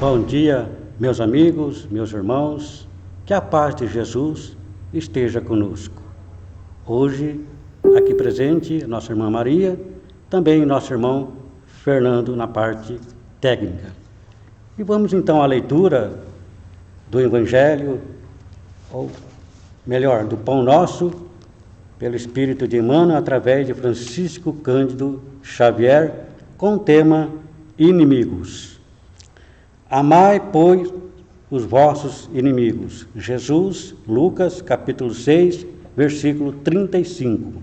Bom dia, meus amigos, meus irmãos, que a paz de Jesus esteja conosco. Hoje, aqui presente, nossa irmã Maria, também nosso irmão Fernando na parte técnica. E vamos então à leitura do Evangelho, ou melhor, do Pão Nosso, pelo Espírito de Emmanuel, através de Francisco Cândido Xavier, com o tema Inimigos. Amai, pois, os vossos inimigos. Jesus, Lucas, capítulo 6, versículo 35.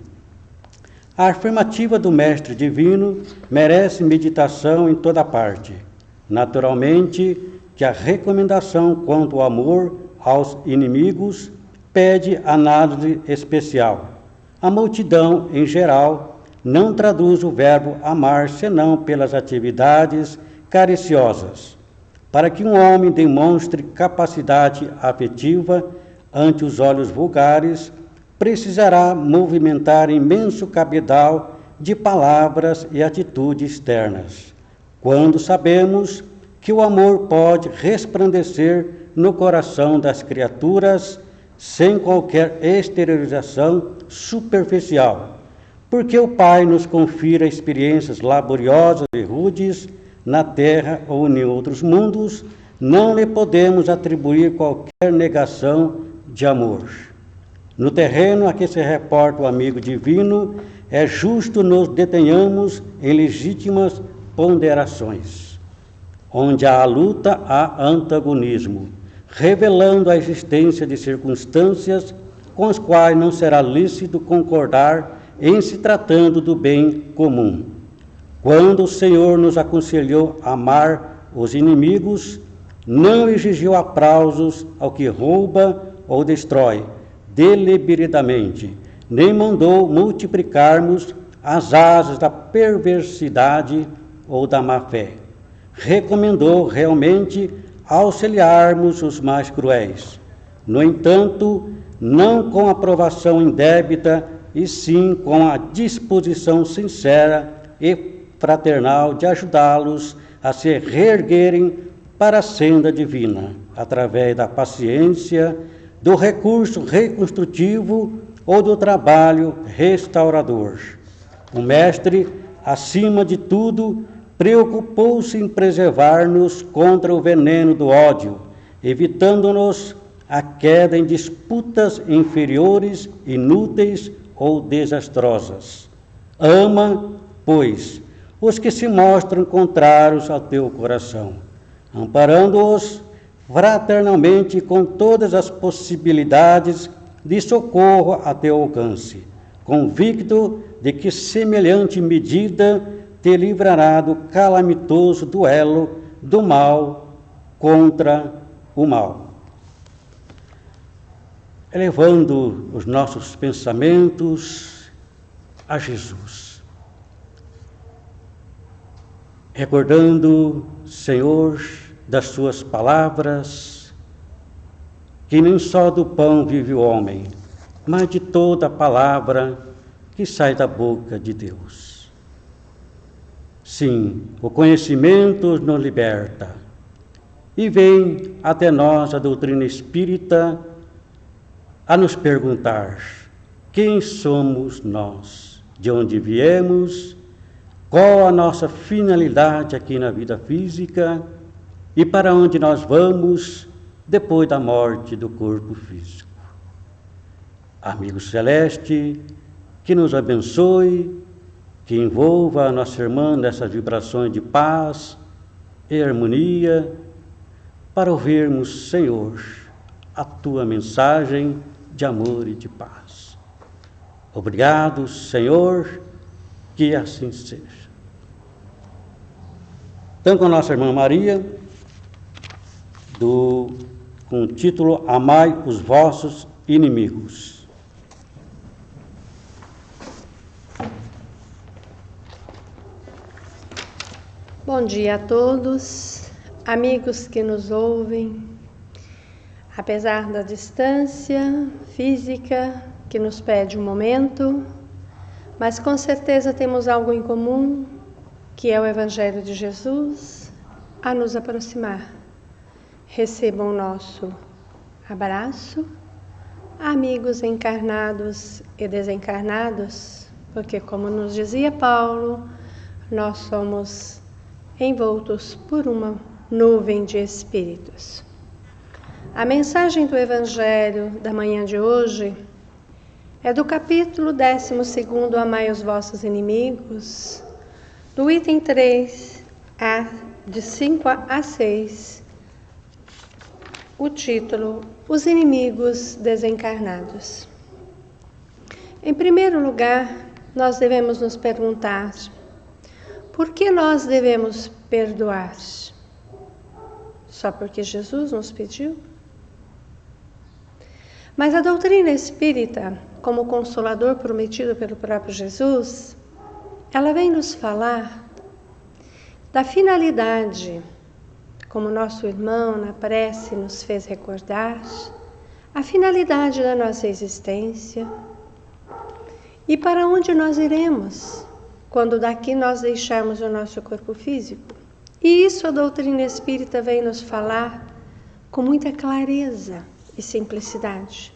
A afirmativa do Mestre Divino merece meditação em toda parte. Naturalmente, que a recomendação quanto ao amor aos inimigos pede análise especial. A multidão, em geral, não traduz o verbo amar senão pelas atividades cariciosas. Para que um homem demonstre capacidade afetiva ante os olhos vulgares, precisará movimentar imenso cabedal de palavras e atitudes externas. Quando sabemos que o amor pode resplandecer no coração das criaturas sem qualquer exteriorização superficial, porque o Pai nos confira experiências laboriosas e rudes na Terra ou em outros mundos, não lhe podemos atribuir qualquer negação de amor. No terreno a que se reporta o amigo divino, é justo nos detenhamos em legítimas ponderações. Onde há luta, há antagonismo, revelando a existência de circunstâncias com as quais não será lícito concordar em se tratando do bem comum. Quando o Senhor nos aconselhou a amar os inimigos, não exigiu aplausos ao que rouba ou destrói deliberadamente, nem mandou multiplicarmos as asas da perversidade ou da má-fé. Recomendou realmente auxiliarmos os mais cruéis. No entanto, não com aprovação indébita, e sim com a disposição sincera e fraternal de ajudá-los a se reerguerem para a senda divina, através da paciência, do recurso reconstrutivo ou do trabalho restaurador. O Mestre, acima de tudo, preocupou-se em preservar-nos contra o veneno do ódio, evitando-nos a queda em disputas inferiores, inúteis ou desastrosas. Ama, pois, os que se mostram contrários ao teu coração, amparando-os fraternalmente com todas as possibilidades de socorro a teu alcance, convicto de que semelhante medida te livrará do calamitoso duelo do mal contra o mal. Elevando os nossos pensamentos a Jesus, recordando, Senhor, das suas palavras, que nem só do pão vive o homem, mas de toda a palavra que sai da boca de Deus. Sim, o conhecimento nos liberta, e vem até nós a doutrina espírita a nos perguntar: quem somos nós? De onde viemos? Qual a nossa finalidade aqui na vida física? E para onde nós vamos depois da morte do corpo físico? Amigo celeste, que nos abençoe, que envolva a nossa irmã nessas vibrações de paz e harmonia, para ouvirmos, Senhor, a tua mensagem de amor e de paz. Obrigado, Senhor, que assim seja. Então, com a nossa irmã Maria, com o título Amai os vossos inimigos. Bom dia a todos, amigos que nos ouvem. Apesar da distância física que nos pede um momento, mas com certeza temos algo em comum, que é o Evangelho de Jesus, a nos aproximar. recebam o nosso abraço, amigos encarnados e desencarnados, porque, como nos dizia Paulo, nós somos envoltos por uma nuvem de espíritos. A mensagem do Evangelho da manhã de hoje é do capítulo 12, Amai os vossos inimigos, do item 3, de 5 a 6, o título, Os Inimigos Desencarnados. Em primeiro lugar, nós devemos nos perguntar, por que nós devemos perdoar? Só porque Jesus nos pediu? Mas a doutrina espírita, como consolador prometido pelo próprio Jesus, ela vem nos falar da finalidade, como nosso irmão na prece nos fez recordar, a finalidade da nossa existência e para onde nós iremos quando daqui nós deixarmos o nosso corpo físico. E isso a doutrina espírita vem nos falar com muita clareza e simplicidade.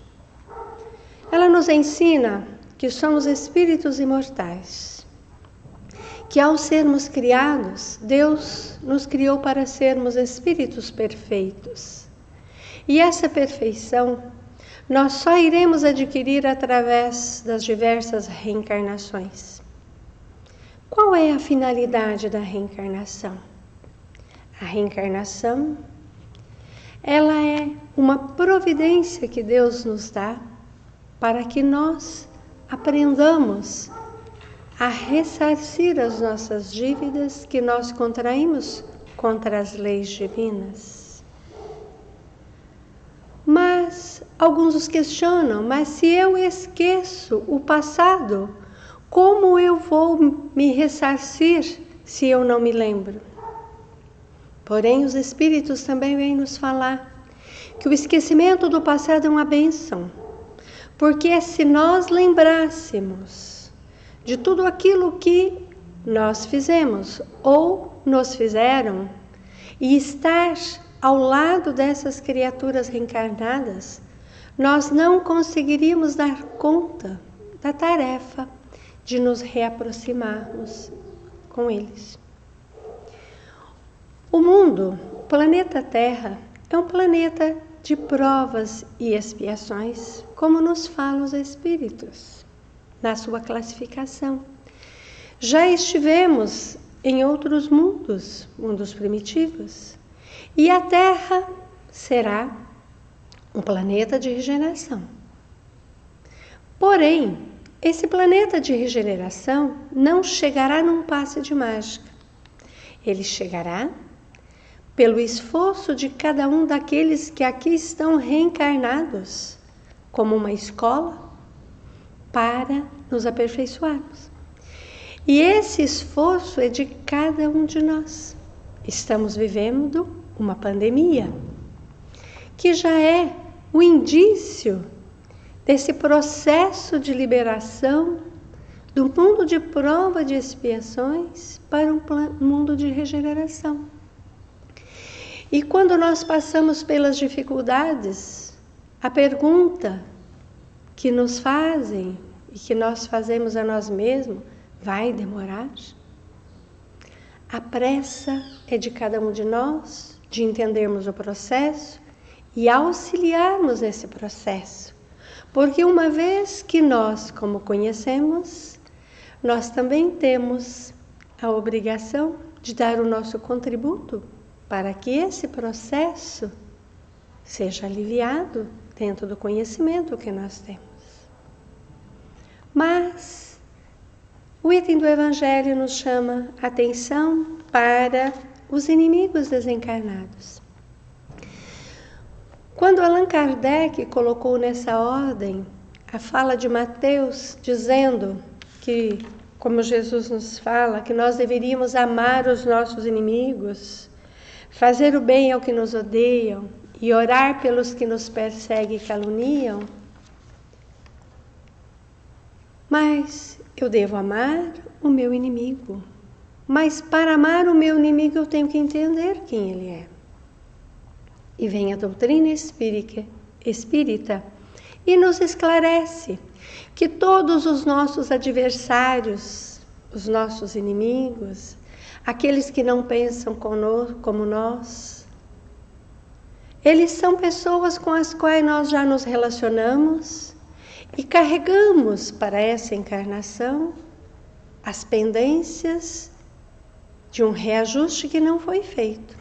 Ela nos ensina que somos espíritos imortais, que ao sermos criados, Deus nos criou para sermos espíritos perfeitos. E essa perfeição nós só iremos adquirir através das diversas reencarnações. Qual é a finalidade da reencarnação? A reencarnação, ela é uma providência que Deus nos dá para que nós aprendamos a ressarcir as nossas dívidas que nós contraímos contra as leis divinas. Mas alguns os questionam, mas se eu esqueço o passado, como eu vou me ressarcir se eu não me lembro? Porém, os Espíritos também vêm nos falar que o esquecimento do passado é uma bênção, porque se nós lembrássemos de tudo aquilo que nós fizemos ou nos fizeram e estar ao lado dessas criaturas reencarnadas, nós não conseguiríamos dar conta da tarefa de nos reaproximarmos com eles. O mundo, o planeta Terra, é um planeta de provas e expiações, como nos falam os Espíritos, na sua classificação. Já estivemos em outros mundos, mundos primitivos, e a Terra será um planeta de regeneração. Porém, esse planeta de regeneração não chegará num passe de mágica. Ele chegará pelo esforço de cada um daqueles que aqui estão reencarnados, como uma escola, para nos aperfeiçoarmos. E esse esforço é de cada um de nós. Estamos vivendo uma pandemia, que já é o indício desse processo de liberação do mundo de prova de expiações para um mundo de regeneração. E quando nós passamos pelas dificuldades, a pergunta que nos fazem e que nós fazemos a nós mesmos, vai demorar? A pressa é de cada um de nós de entendermos o processo e auxiliarmos nesse processo. Porque uma vez que nós, como conhecemos, nós também temos a obrigação de dar o nosso contributo para que esse processo seja aliviado dentro do conhecimento que nós temos. Mas o item do Evangelho nos chama a atenção para os inimigos desencarnados. Quando Allan Kardec colocou nessa ordem a fala de Mateus, dizendo que, como Jesus nos fala, que nós deveríamos amar os nossos inimigos, fazer o bem ao que nos odeiam e orar pelos que nos perseguem e caluniam, mas eu devo amar o meu inimigo. Mas para amar o meu inimigo eu tenho que entender quem ele é. E vem a doutrina espírita e nos esclarece que todos os nossos adversários, os nossos inimigos, aqueles que não pensam como nós, eles são pessoas com as quais nós já nos relacionamos e carregamos para essa encarnação as pendências de um reajuste que não foi feito.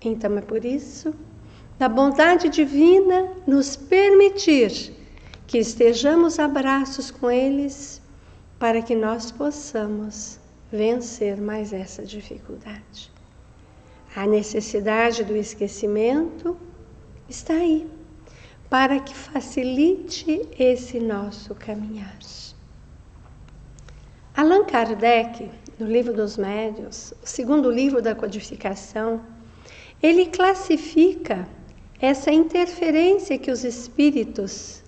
Então é por isso, da bondade divina, nos permitir que estejamos a braços com eles para que nós possamos vencer mais essa dificuldade. A necessidade do esquecimento está aí, para que facilite esse nosso caminhar. Allan Kardec, no Livro dos Médiuns, o segundo livro da codificação, ele classifica essa interferência que os espíritos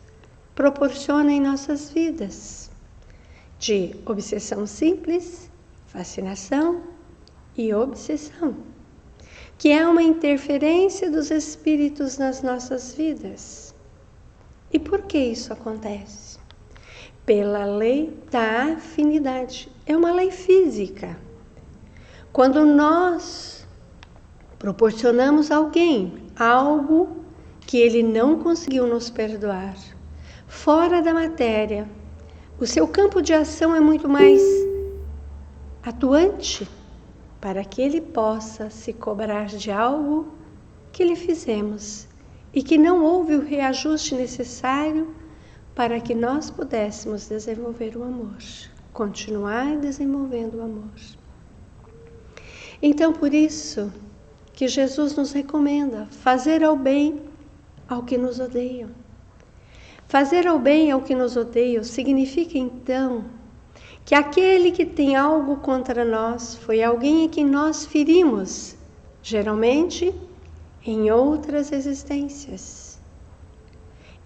proporcionam em nossas vidas, de obsessão simples, fascinação e obsessão, que é uma interferência dos espíritos nas nossas vidas. E por que isso acontece? Pela lei da afinidade. É uma lei física. Quando nós proporcionamos a alguém algo que ele não conseguiu nos perdoar, fora da matéria, o seu campo de ação é muito mais atuante para que ele possa se cobrar de algo que lhe fizemos e que não houve o reajuste necessário para que nós pudéssemos desenvolver o amor, continuar desenvolvendo o amor. Então, por isso que Jesus nos recomenda fazer ao bem ao que nos odeiam. Fazer ao bem ao que nos odeiam significa, então, que aquele que tem algo contra nós foi alguém em quem nós ferimos, geralmente em outras existências,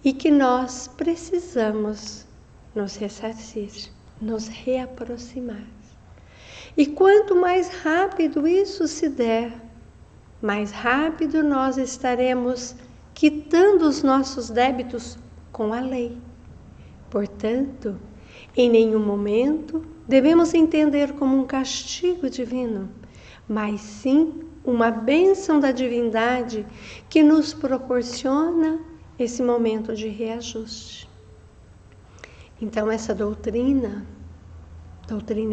e que nós precisamos nos ressarcir, nos reaproximar. E quanto mais rápido isso se der, mais rápido nós estaremos quitando os nossos débitos com a lei. Portanto, em nenhum momento devemos entender como um castigo divino, mas sim uma bênção da divindade que nos proporciona esse momento de reajuste. Então, essa doutrina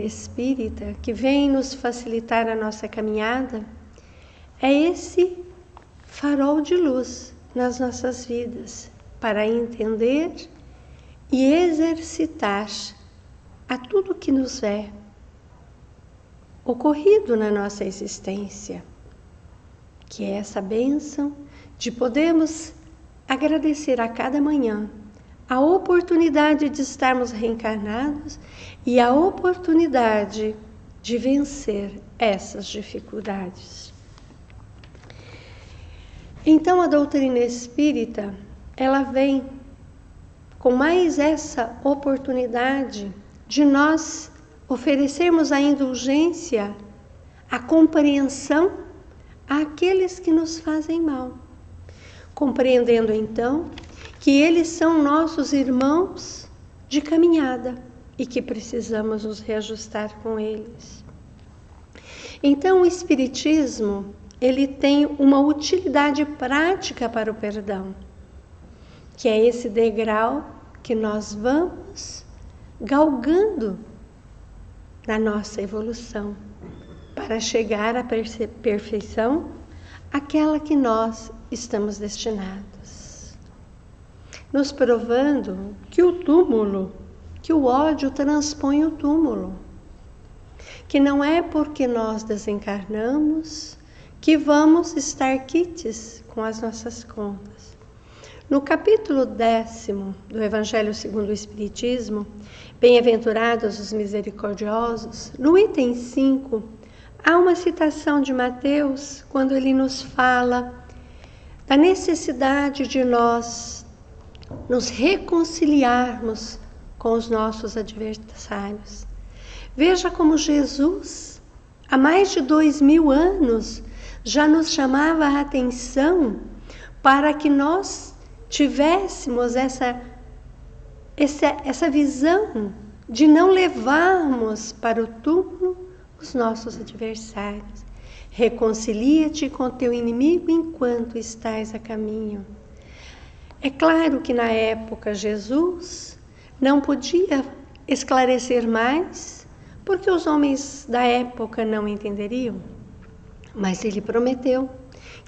espírita, que vem nos facilitar a nossa caminhada, é esse farol de luz nas nossas vidas, para entender e exercitar a tudo que nos é ocorrido na nossa existência, que é essa bênção de podermos agradecer a cada manhã a oportunidade de estarmos reencarnados e a oportunidade de vencer essas dificuldades. Então, a doutrina espírita, ela vem com mais essa oportunidade de nós oferecermos a indulgência, a compreensão àqueles que nos fazem mal, compreendendo então que eles são nossos irmãos de caminhada e que precisamos nos reajustar com eles. Então, o Espiritismo, ele tem uma utilidade prática para o perdão, que é esse degrau que nós vamos galgando na nossa evolução para chegar à perfeição, aquela que nós estamos destinados. Nos provando que o ódio transpõe o túmulo, que não é porque nós desencarnamos que vamos estar quites com as nossas contas. No capítulo 10º do Evangelho segundo o Espiritismo, Bem-aventurados os misericordiosos, no item 5, há uma citação de Mateus, quando ele nos fala da necessidade de nós nos reconciliarmos com os nossos adversários. Veja como Jesus, há mais de 2000 anos, já nos chamava a atenção para que nós tivéssemos essa visão de não levarmos para o túmulo os nossos adversários. Reconcilia-te com teu inimigo enquanto estás a caminho. É claro que na época Jesus não podia esclarecer mais, porque os homens da época não entenderiam. Mas ele prometeu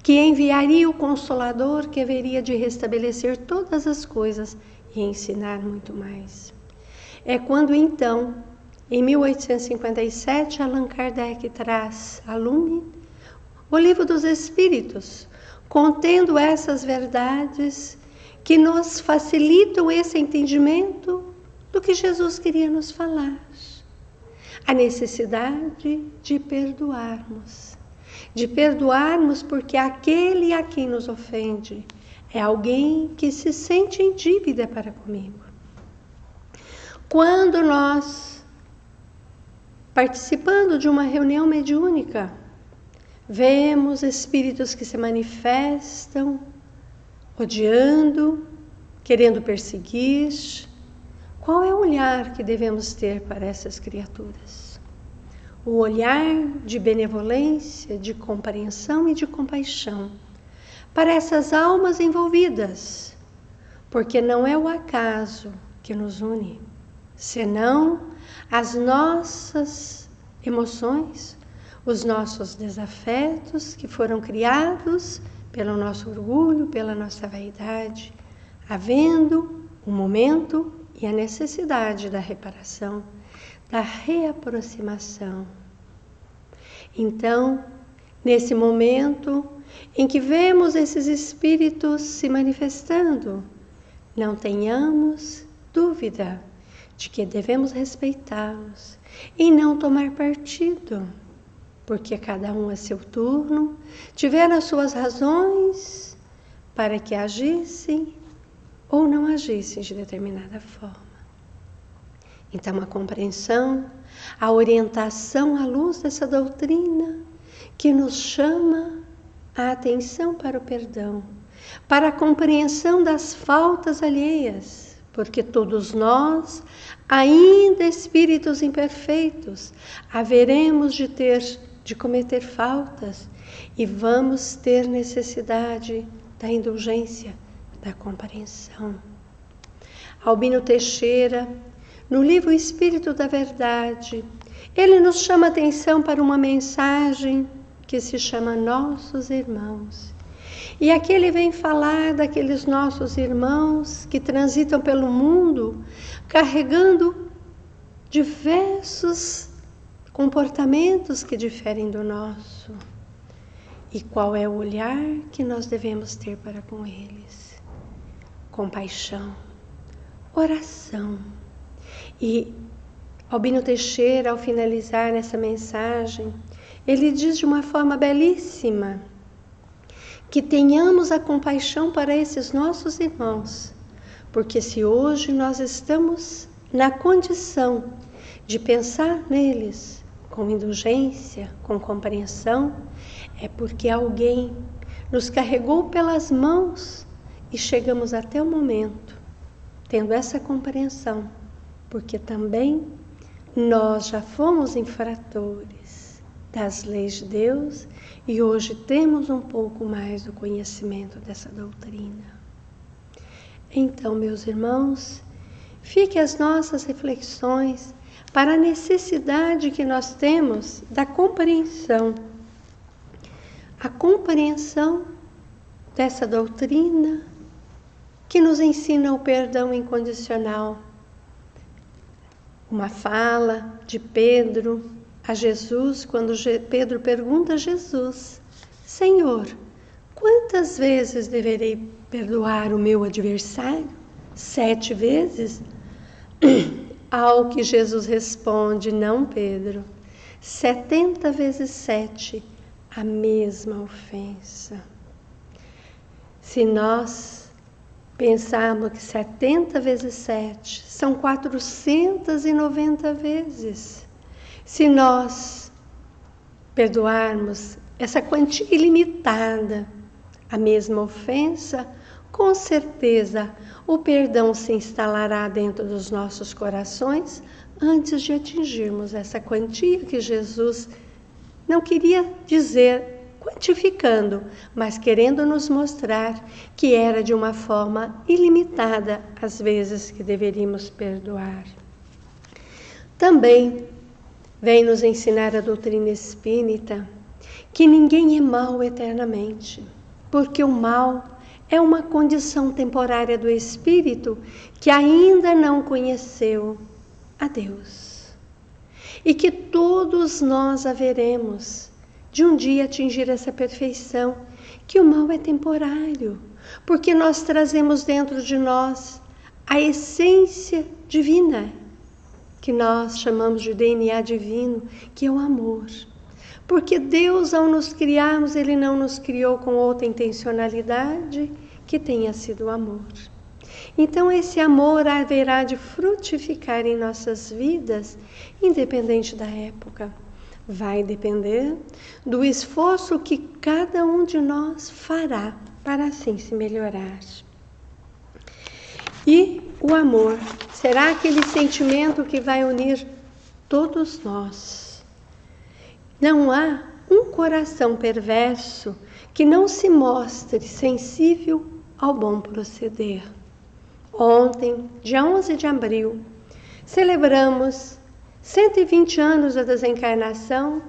que enviaria o Consolador que haveria de restabelecer todas as coisas e ensinar muito mais. É quando então, em 1857, Allan Kardec traz a lume o Livro dos Espíritos, contendo essas verdades que nos facilitam esse entendimento do que Jesus queria nos falar. A necessidade de perdoarmos. De perdoarmos porque aquele a quem nos ofende é alguém que se sente em dívida para comigo. Quando nós, participando de uma reunião mediúnica, vemos espíritos que se manifestam, odiando, querendo perseguir, qual é o olhar que devemos ter para essas criaturas? O olhar de benevolência, de compreensão e de compaixão para essas almas envolvidas, porque não é o acaso que nos une, senão as nossas emoções, os nossos desafetos que foram criados pelo nosso orgulho, pela nossa vaidade, havendo um momento e a necessidade da reparação, da reaproximação. Então, nesse momento em que vemos esses espíritos se manifestando, não tenhamos dúvida de que devemos respeitá-los e não tomar partido, porque cada um a seu turno tiveram as suas razões para que agissem ou não agissem de determinada forma. Então, a compreensão, a orientação à luz dessa doutrina que nos chama a atenção para o perdão, para a compreensão das faltas alheias, porque todos nós, ainda espíritos imperfeitos, haveremos de cometer faltas e vamos ter necessidade da indulgência, da compreensão. Albino Teixeira, no livro Espírito da Verdade, ele nos chama a atenção para uma mensagem que se chama Nossos Irmãos. E aqui ele vem falar daqueles nossos irmãos que transitam pelo mundo carregando diversos comportamentos que diferem do nosso. E qual é o olhar que nós devemos ter para com eles? Compaixão, oração. E Albino Teixeira, ao finalizar essa mensagem, ele diz de uma forma belíssima que tenhamos a compaixão para esses nossos irmãos, porque se hoje nós estamos na condição de pensar neles com indulgência, com compreensão, é porque alguém nos carregou pelas mãos e chegamos até o momento tendo essa compreensão, porque também nós já fomos infratores das leis de Deus e hoje temos um pouco mais do conhecimento dessa doutrina. Então, meus irmãos, fiquem as nossas reflexões para a necessidade que nós temos da compreensão. A compreensão dessa doutrina que nos ensina o perdão incondicional. Uma fala de Pedro a Jesus, quando Pedro pergunta a Jesus: Senhor, quantas vezes deverei perdoar o meu adversário? 7 vezes? Ao que Jesus responde: não, Pedro, 70 vezes 7, a mesma ofensa. Se nós pensarmos que 70 vezes 7 são 490 vezes, se nós perdoarmos essa quantia ilimitada, a mesma ofensa, com certeza o perdão se instalará dentro dos nossos corações antes de atingirmos essa quantia que Jesus não queria dizer quantificando, mas querendo nos mostrar que era de uma forma ilimitada as vezes que deveríamos perdoar. Também vem nos ensinar a doutrina espírita que ninguém é mau eternamente, porque o mal é uma condição temporária do espírito que ainda não conheceu a Deus. E que todos nós haveremos de um dia atingir essa perfeição, que o mal é temporário, porque nós trazemos dentro de nós a essência divina, que nós chamamos de DNA divino, que é o amor. Porque Deus, ao nos criarmos, Ele não nos criou com outra intencionalidade que tenha sido o amor. Então esse amor haverá de frutificar em nossas vidas, independente da época. Vai depender do esforço que cada um de nós fará para assim se melhorar. E o amor será aquele sentimento que vai unir todos nós. Não há um coração perverso que não se mostre sensível ao bom proceder. Ontem, dia 11 de abril, celebramos 120 anos da desencarnação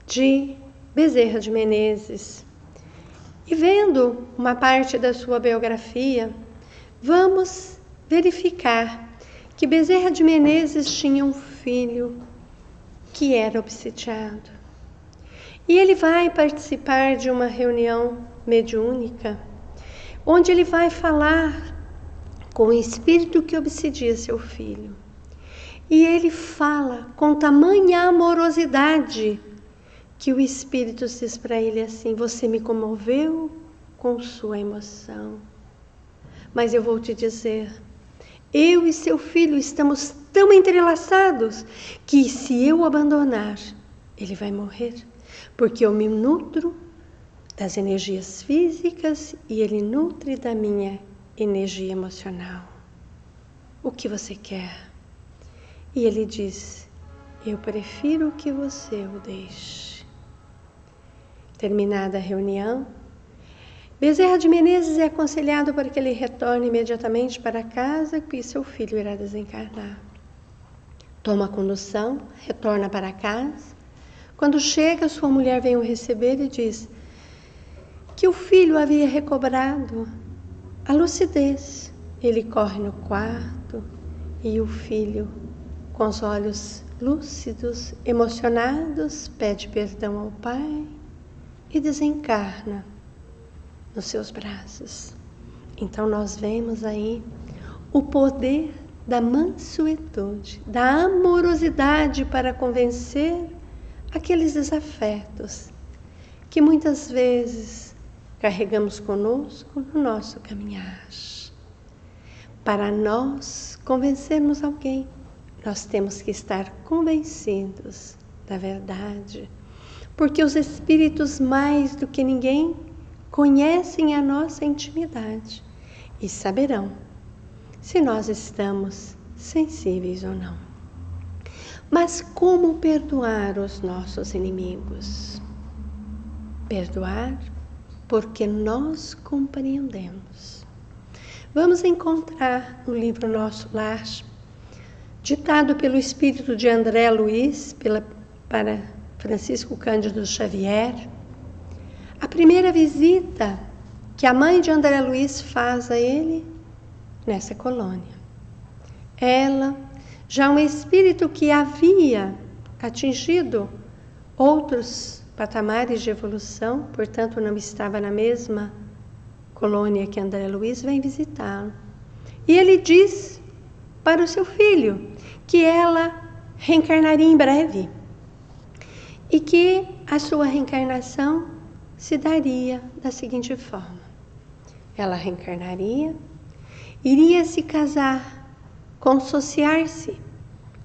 de Bezerra de Menezes. E vendo uma parte da sua biografia, vamos verificar que Bezerra de Menezes tinha um filho que era obsidiado. E ele vai participar de uma reunião mediúnica, onde ele vai falar com o espírito que obsidia seu filho. E ele fala com tamanha amorosidade que o espírito diz para ele assim: você me comoveu com sua emoção, mas eu vou te dizer, eu e seu filho estamos tão entrelaçados que se eu abandonar, ele vai morrer, porque eu me nutro das energias físicas e ele nutre da minha energia emocional. O que você quer? E ele diz: eu prefiro que você o deixe. Terminada a reunião, Bezerra de Menezes é aconselhado para que ele retorne imediatamente para casa, que seu filho irá desencarnar. Toma a condução, retorna para casa. Quando chega, sua mulher vem o receber e diz que o filho havia recobrado a lucidez. Ele corre no quarto e o filho, com os olhos lúcidos, emocionados, pede perdão ao pai e desencarna nos seus braços. Então nós vemos aí o poder da mansuetude, da amorosidade para convencer aqueles desafetos que muitas vezes carregamos conosco no nosso caminhar. Para nós convencermos alguém, nós temos que estar convencidos da verdade, porque os espíritos, mais do que ninguém, conhecem a nossa intimidade e saberão se nós estamos sensíveis ou não. Mas como perdoar os nossos inimigos? Perdoar porque nós compreendemos. Vamos encontrar no livro Nosso Lar, ditado pelo espírito de André Luiz, para Francisco Cândido Xavier, a primeira visita que a mãe de André Luiz faz a ele nessa colônia. Ela, já um espírito que havia atingido outros patamares de evolução, portanto não estava na mesma colônia que André Luiz, vem visitá-lo. E ele diz para o seu filho que ela reencarnaria em breve e que a sua reencarnação se daria da seguinte forma: ela reencarnaria, iria se casar, consociar-se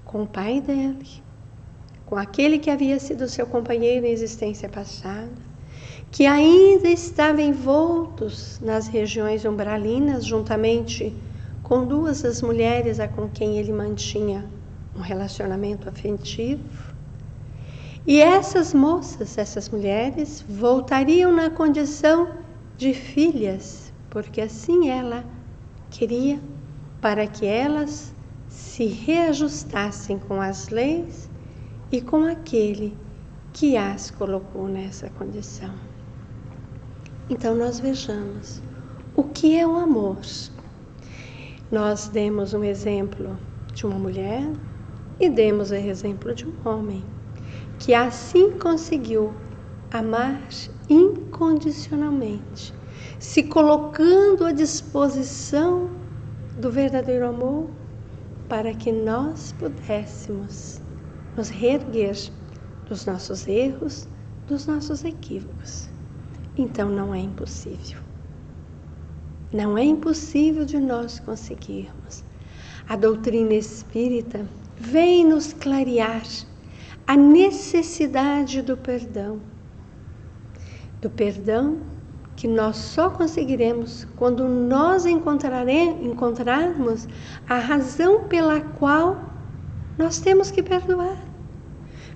com o pai dele, com aquele que havia sido seu companheiro em existência passada, que ainda estava envoltos nas regiões umbralinas, juntamente com duas das mulheres a com quem ele mantinha um relacionamento afetivo. E essas moças, essas mulheres, voltariam na condição de filhas, porque assim ela queria, para que elas se reajustassem com as leis e com aquele que as colocou nessa condição. Então nós vejamos o que é o amor. Nós demos um exemplo de uma mulher e demos o exemplo de um homem, que assim conseguiu amar incondicionalmente, se colocando à disposição do verdadeiro amor, para que nós pudéssemos nos reerguer dos nossos erros, dos nossos equívocos. Então não é impossível. Não é impossível de nós conseguirmos. A doutrina espírita vem nos clarear a necessidade do perdão. Do perdão que nós só conseguiremos quando nós encontrarmos a razão pela qual nós temos que perdoar.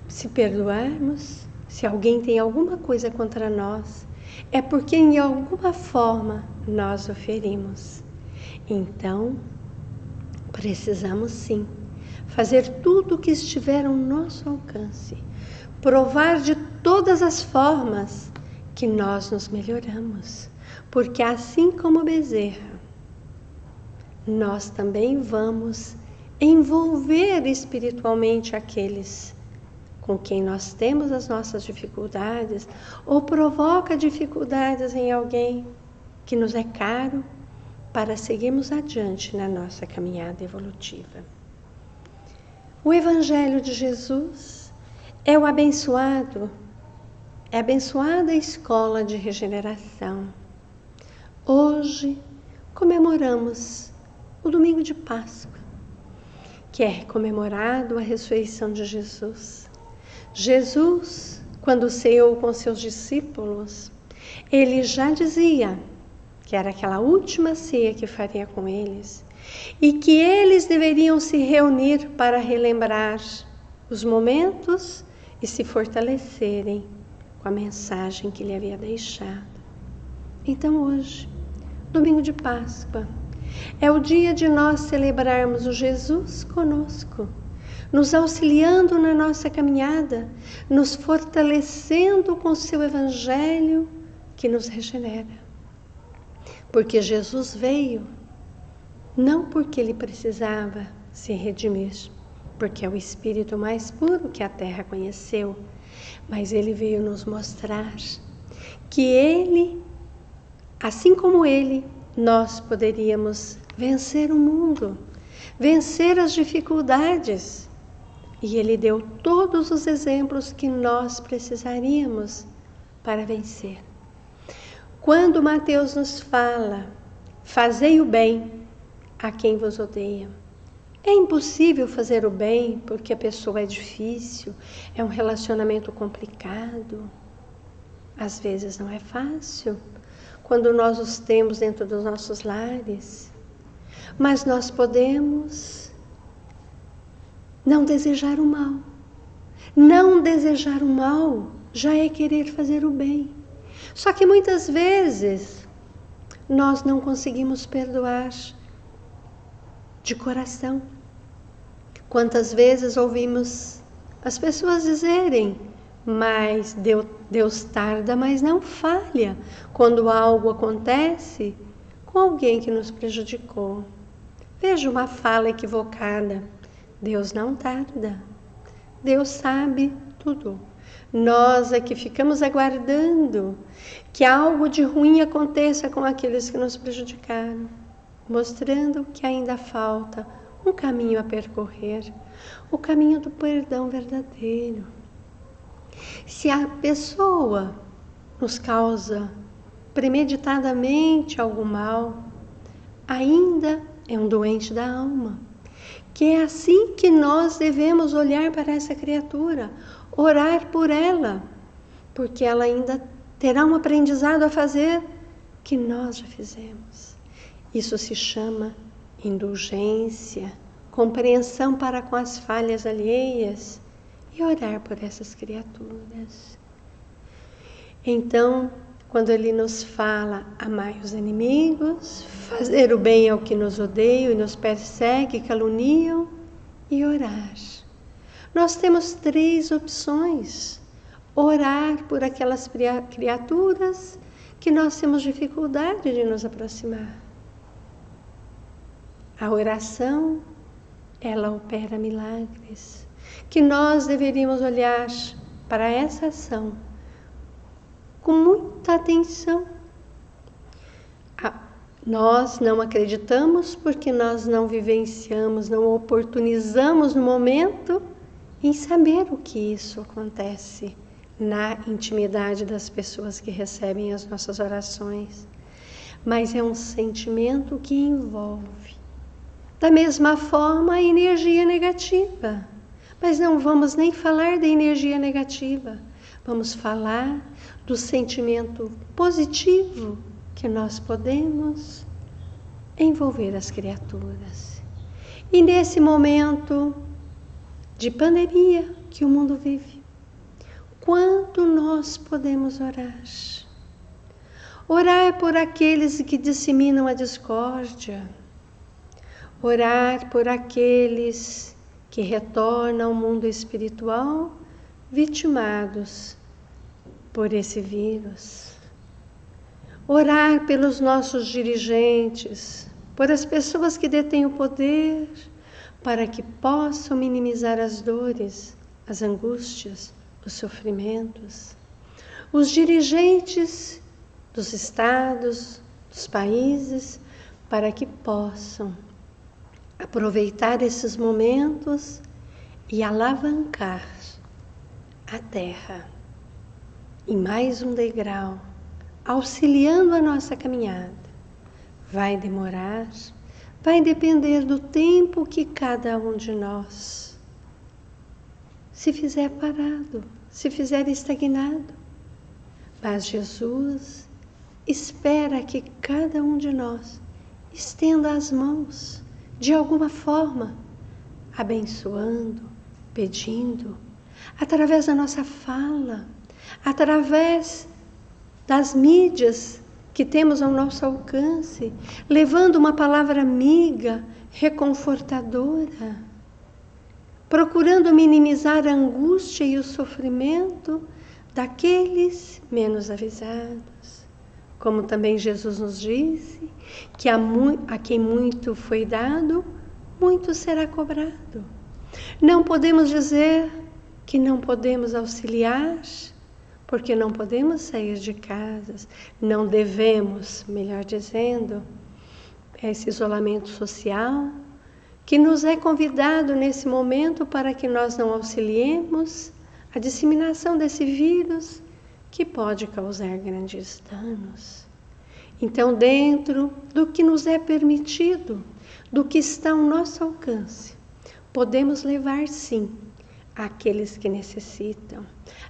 Se perdoarmos, se alguém tem alguma coisa contra nós, é porque em alguma forma nós o ferimos. Então, precisamos sim fazer tudo o que estiver ao nosso alcance, provar de todas as formas que nós nos melhoramos, porque assim como Bezerra, nós também vamos envolver espiritualmente aqueles com quem nós temos as nossas dificuldades, ou provoca dificuldades em alguém que nos é caro, para seguirmos adiante na nossa caminhada evolutiva. O Evangelho de Jesus é a abençoada escola de regeneração. Hoje comemoramos o domingo de Páscoa, que é comemorado a ressurreição de Jesus. Jesus, quando ceou com seus discípulos, ele já dizia que era aquela última ceia que faria com eles e que eles deveriam se reunir para relembrar os momentos e se fortalecerem com a mensagem que ele havia deixado. Então hoje, domingo de Páscoa, é o dia de nós celebrarmos o Jesus conosco, nos auxiliando na nossa caminhada, nos fortalecendo com o seu Evangelho que nos regenera. Porque Jesus veio, não porque ele precisava se redimir, porque é o Espírito mais puro que a terra conheceu, mas ele veio nos mostrar que ele, assim como ele, nós poderíamos vencer o mundo, vencer as dificuldades. E ele deu todos os exemplos que nós precisaríamos para vencer. Quando Mateus nos fala, fazei o bem a quem vos odeia. É impossível fazer o bem porque a pessoa é difícil, é um relacionamento complicado. Às vezes não é fácil, quando nós os temos dentro dos nossos lares. Mas nós podemos não desejar o mal. Não desejar o mal já é querer fazer o bem. Só que muitas vezes nós não conseguimos perdoar de coração. Quantas vezes ouvimos as pessoas dizerem, mas Deus tarda, mas não falha, quando algo acontece com alguém que nos prejudicou. Veja uma fala equivocada. Deus não tarda. Deus sabe tudo. Nós é que ficamos aguardando que algo de ruim aconteça com aqueles que nos prejudicaram, mostrando que ainda falta um caminho a percorrer, o caminho do perdão verdadeiro. Se a pessoa nos causa premeditadamente algum mal, ainda é um doente da alma, que é assim que nós devemos olhar para essa criatura, orar por ela, porque ela ainda terá um aprendizado a fazer que nós já fizemos. Isso se chama indulgência, compreensão para com as falhas alheias e orar por essas criaturas. Então, quando ele nos fala amai os inimigos, fazer o bem ao que nos odeiam e nos persegue, caluniam, e orar. Nós temos 3 opções. Orar por aquelas criaturas que nós temos dificuldade de nos aproximar. A oração, ela opera milagres, que nós deveríamos olhar para essa ação com muita atenção. Nós não acreditamos porque nós não vivenciamos, não oportunizamos no momento em saber o que isso acontece na intimidade das pessoas que recebem as nossas orações. Mas é um sentimento que envolve. Da mesma forma, a energia negativa. Mas não vamos nem falar da energia negativa. Vamos falar do sentimento positivo que nós podemos envolver as criaturas. E nesse momento de pandemia que o mundo vive, quanto nós podemos orar? Orar por aqueles que disseminam a discórdia, orar por aqueles que retornam ao mundo espiritual vitimados por esse vírus. Orar pelos nossos dirigentes, por as pessoas que detêm o poder, para que possam minimizar as dores, as angústias, os sofrimentos. Os dirigentes dos estados, dos países, para que possam aproveitar esses momentos e alavancar a Terra em mais um degrau, auxiliando a nossa caminhada. Vai demorar, vai depender do tempo que cada um de nós se fizer parado, se fizer estagnado. Mas Jesus espera que cada um de nós estenda as mãos, de alguma forma, abençoando, pedindo, através da nossa fala, através das mídias que temos ao nosso alcance, levando uma palavra amiga, reconfortadora, procurando minimizar a angústia e o sofrimento daqueles menos avisados. Como também Jesus nos disse, que a quem muito foi dado, muito será cobrado. Não podemos dizer que não podemos auxiliar, porque não podemos sair de casa, não devemos, melhor dizendo, esse isolamento social, que nos é convidado nesse momento para que nós não auxiliemos a disseminação desse vírus que pode causar grandes danos. Então, dentro do que nos é permitido, do que está ao nosso alcance, podemos levar sim àqueles que necessitam,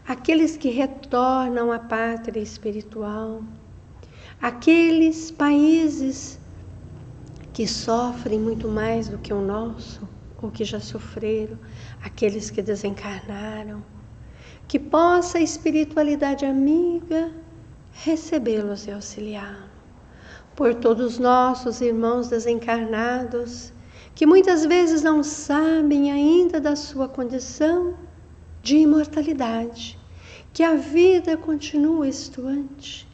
aqueles que retornam à pátria espiritual, aqueles países que sofrem muito mais do que o nosso, ou que já sofreram, aqueles que desencarnaram, que possa a espiritualidade amiga recebê-los e auxiliá-los. Por todos os nossos irmãos desencarnados, que muitas vezes não sabem ainda da sua condição de imortalidade, que a vida continua estuante,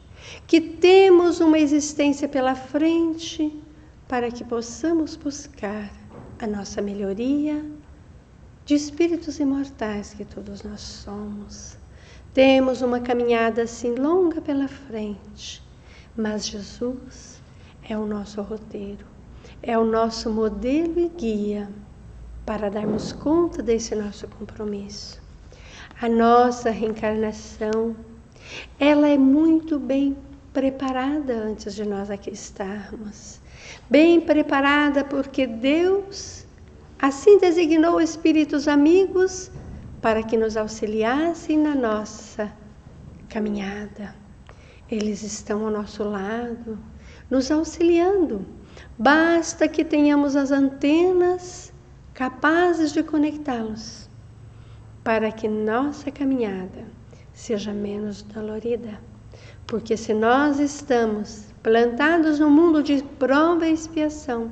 que temos uma existência pela frente para que possamos buscar a nossa melhoria de espíritos imortais que todos nós somos. Temos uma caminhada assim longa pela frente, mas Jesus é o nosso roteiro, é o nosso modelo e guia para darmos conta desse nosso compromisso. A nossa reencarnação, ela é muito bem preparada antes de nós aqui estarmos. Bem preparada porque Deus Assim designou espíritos amigos para que nos auxiliassem na nossa caminhada. Eles estão ao nosso lado, nos auxiliando. Basta que tenhamos as antenas capazes de conectá-los, para que nossa caminhada seja menos dolorida. Porque se nós estamos plantados no mundo de prova e expiação,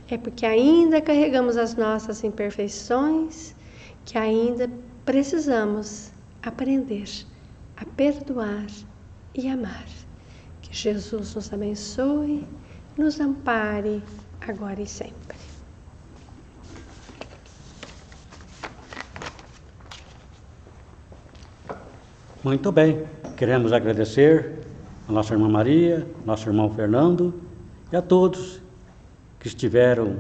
é porque ainda carregamos as nossas imperfeições, que ainda precisamos aprender a perdoar e amar. Que Jesus nos abençoe, nos ampare, agora e sempre. Muito bem, queremos agradecer a nossa irmã Maria, nosso irmão Fernando e a todos que estiveram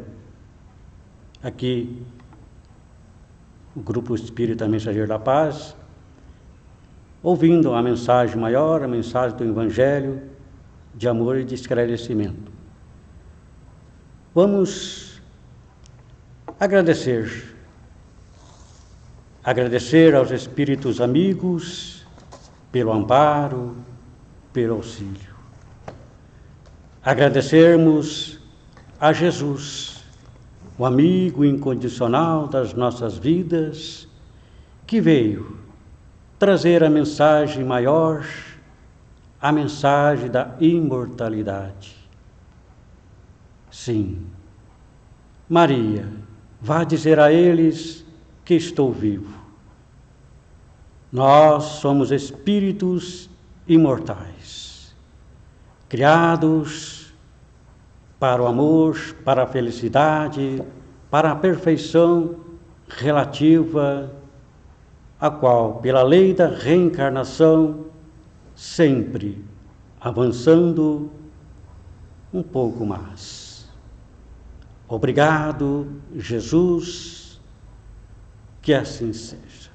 aqui, o Grupo Espírita Mensageiro da Paz, ouvindo a mensagem maior, a mensagem do Evangelho de amor e de esclarecimento. Vamos agradecer aos espíritos amigos pelo amparo, pelo auxílio. Agradecermos a Jesus, o amigo incondicional das nossas vidas, que veio trazer a mensagem maior, a mensagem da imortalidade. Sim, Maria, vá dizer a eles que estou vivo. Nós somos espíritos imortais, criados para o amor, para a felicidade, para a perfeição relativa, a qual, pela lei da reencarnação, sempre avançando um pouco mais. Obrigado, Jesus, que assim seja.